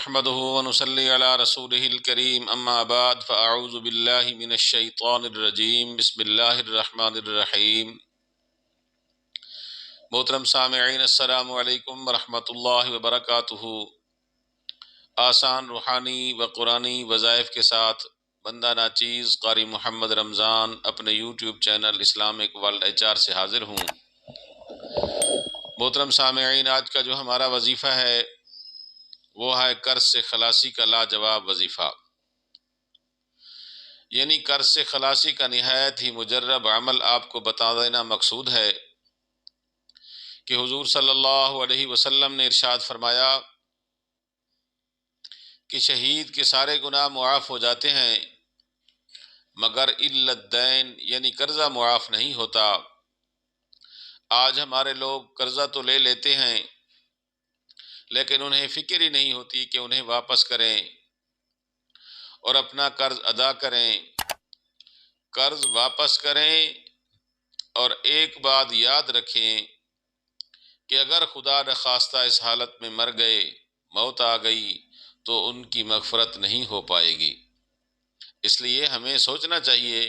نحمده ونصلي على رسوله الكريم اما بعد فاعوذ بالله من الشیطان الرجیم بسم اللہ الرحمن الرحیم۔ محترم سامعین، السلام علیکم ورحمۃ اللہ وبرکاتہ۔ آسان روحانی و قرآنی وظائف کے ساتھ بندہ ناچیز قاری محمد رمضان اپنے YouTube channel Islamic world HR سے حاضر ہوں۔ محترم سامعین، آج کا جو ہمارا وظیفہ ہے وہ ہے قرض سے خلاصی کا لاجواب وظیفہ، یعنی قرض سے خلاصی کا نہایت ہی مجرب عمل آپ کو بتا دینا مقصود ہے کہ حضور صلی اللہ علیہ وسلم نے ارشاد فرمایا کہ شہید کے سارے گناہ معاف ہو جاتے ہیں مگر الا الدین، یعنی قرضہ معاف نہیں ہوتا۔ آج ہمارے لوگ قرضہ تو لے لیتے ہیں لیکن انہیں فکر ہی نہیں ہوتی کہ انہیں واپس کریں اور اپنا قرض ادا کریں۔ قرض واپس کریں اور ایک بات یاد رکھیں کہ اگر خدا نخواستہ اس حالت میں مر گئے، موت آ گئی، تو ان کی مغفرت نہیں ہو پائے گی۔ اس لیے ہمیں سوچنا چاہیے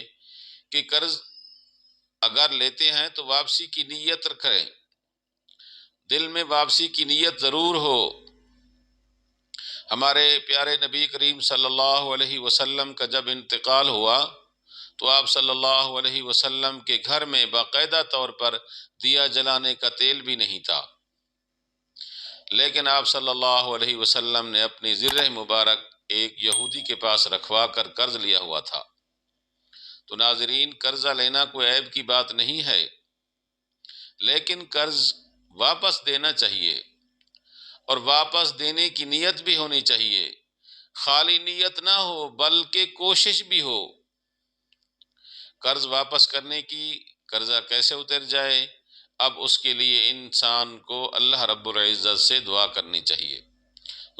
کہ قرض اگر لیتے ہیں تو واپسی کی نیت رکھیں، دل میں واپسی کی نیت ضرور ہو۔ ہمارے پیارے نبی کریم صلی اللہ علیہ وسلم کا جب انتقال ہوا تو آپ صلی اللہ علیہ وسلم کے گھر میں باقاعدہ طور پر دیا جلانے کا تیل بھی نہیں تھا، لیکن آپ صلی اللہ علیہ وسلم نے اپنی زرہ مبارک ایک یہودی کے پاس رکھوا کر قرض لیا ہوا تھا۔ تو ناظرین، قرضہ لینا کوئی عیب کی بات نہیں ہے، لیکن قرض واپس دینا چاہیے اور واپس دینے کی نیت بھی ہونی چاہیے۔ خالی نیت نہ ہو بلکہ کوشش بھی ہو۔ قرض واپس کرنے کی، قرضہ کیسے اتر جائے، اب اس کے لیے انسان کو اللہ رب العزت سے دعا کرنی چاہیے۔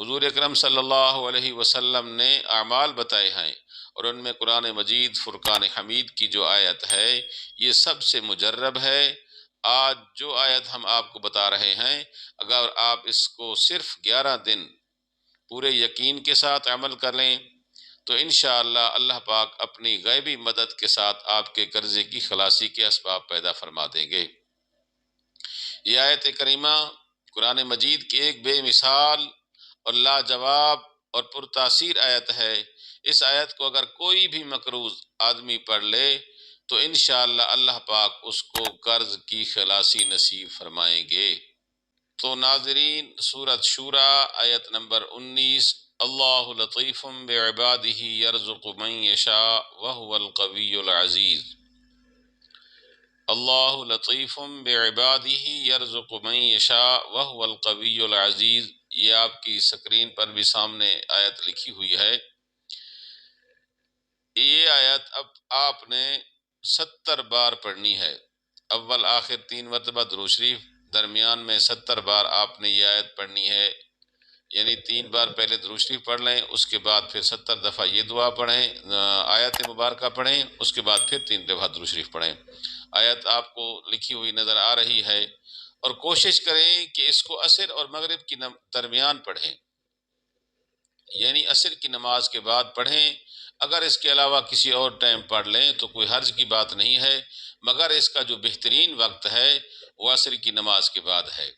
حضور اکرم صلی اللہ علیہ وسلم نے اعمال بتائے ہیں اور ان میں قرآن مجید فرقان حمید کی جو آیت ہے یہ سب سے مجرب ہے۔ آج جو آیت ہم آپ کو بتا رہے ہیں، اگر آپ اس کو صرف 11 دن پورے یقین کے ساتھ عمل کر لیں تو انشاءاللہ اللہ پاک اپنی غیبی مدد کے ساتھ آپ کے قرضے کی خلاصی کے اسباب پیدا فرما دیں گے۔ یہ آیت کریمہ قرآن مجید کی ایک بے مثال اور لاجواب اور پرتاثیر آیت ہے۔ اس آیت کو اگر کوئی بھی مقروض آدمی پڑھ لے تو انشاءاللہ اللہ پاک اس کو قرض کی خلاصی نصیب فرمائیں گے۔ تو ناظرین، سورۃ شورى آیت نمبر 19، اللہ لطیف بعبادہ یرزق من یشاء وہو القوی العزیز۔ اللہ لطیف بعبادہ یرزق من یشاء وہو القوی العزیز۔ یہ آپ کی سکرین پر بھی سامنے آیت لکھی ہوئی ہے۔ یہ آیت اب آپ نے 70 بار پڑھنی ہے، اول آخر 3 مرتبہ درود شریف، درمیان میں 70 بار آپ نے یہ آیت پڑھنی ہے، یعنی 3 بار پہلے درود شریف پڑھ لیں، اس کے بعد پھر 70 دفعہ یہ دعا پڑھیں، آیت مبارکہ پڑھیں، اس کے بعد پھر 3 دفعہ درود شریف پڑھیں۔ آیت آپ کو لکھی ہوئی نظر آ رہی ہے، اور کوشش کریں کہ اس کو عصر اور مغرب کی درمیان پڑھیں، یعنی عصر کی نماز کے بعد پڑھیں۔ اگر اس کے علاوہ کسی اور ٹائم پڑھ لیں تو کوئی حرج کی بات نہیں ہے، مگر اس کا جو بہترین وقت ہے وہ عصر کی نماز کے بعد ہے۔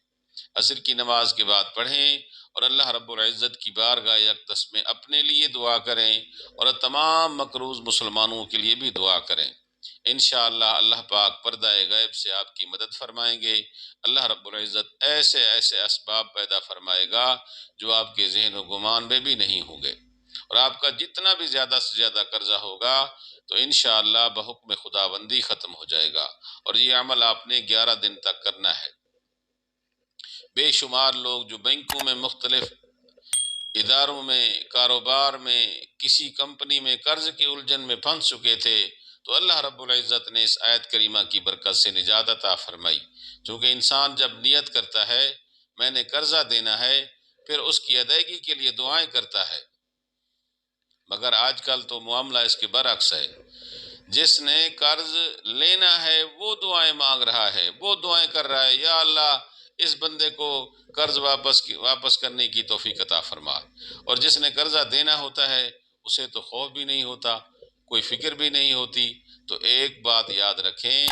عصر کی نماز کے بعد پڑھیں اور اللہ رب العزت کی بارگاہ اقدس میں اپنے لیے دعا کریں اور تمام مقروض مسلمانوں کے لیے بھی دعا کریں۔ انشاءاللہ اللہ پاک پردہ غیب سے آپ کی مدد فرمائیں گے۔ اللہ رب العزت ایسے ایسے اسباب پیدا فرمائے گا جو آپ کے ذہن و گمان میں بھی نہیں ہوں گے، اور آپ کا جتنا بھی زیادہ سے زیادہ قرضہ ہوگا تو انشاءاللہ بحکم خداوندی ختم ہو جائے گا۔ اور یہ عمل آپ نے 11 دن تک کرنا ہے۔ بے شمار لوگ جو بینکوں میں، مختلف اداروں میں، کاروبار میں، کسی کمپنی میں قرض کی الجھن میں پھنس چکے تھے، تو اللہ رب العزت نے اس آیت کریمہ کی برکت سے نجات عطا فرمائی۔ چونکہ انسان جب نیت کرتا ہے میں نے قرضہ دینا ہے، پھر اس کی ادائیگی کے لیے دعائیں کرتا ہے، مگر آج کل تو معاملہ اس کے برعکس ہے۔ جس نے قرض لینا ہے وہ دعائیں مانگ رہا ہے، وہ دعائیں کر رہا ہے، یا اللہ اس بندے کو قرض واپس کرنے کی توفیق عطا فرما۔ اور جس نے قرضہ دینا ہوتا ہے اسے تو خوف بھی نہیں ہوتا، کوئی فکر بھی نہیں ہوتی۔ تو ایک بات یاد رکھیں،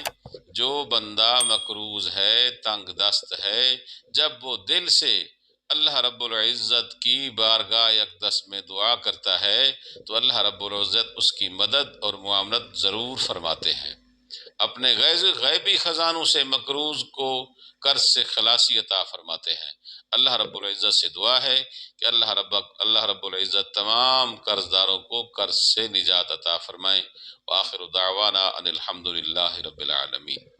جو بندہ مقروض ہے، تنگ دست ہے، جب وہ دل سے اللہ رب العزت کی بارگاہ اقدس میں دعا کرتا ہے تو اللہ رب العزت اس کی مدد اور معاونت ضرور فرماتے ہیں۔ اپنے غیبی خزانوں سے مقروض کو قرض سے خلاصی عطا فرماتے ہیں۔ اللہ رب العزت سے دعا ہے کہ اللہ رب العزت تمام قرض داروں کو قرض سے نجات عطا فرمائیں۔ وآخر دعوانا ان الحمد للہ رب العالمین۔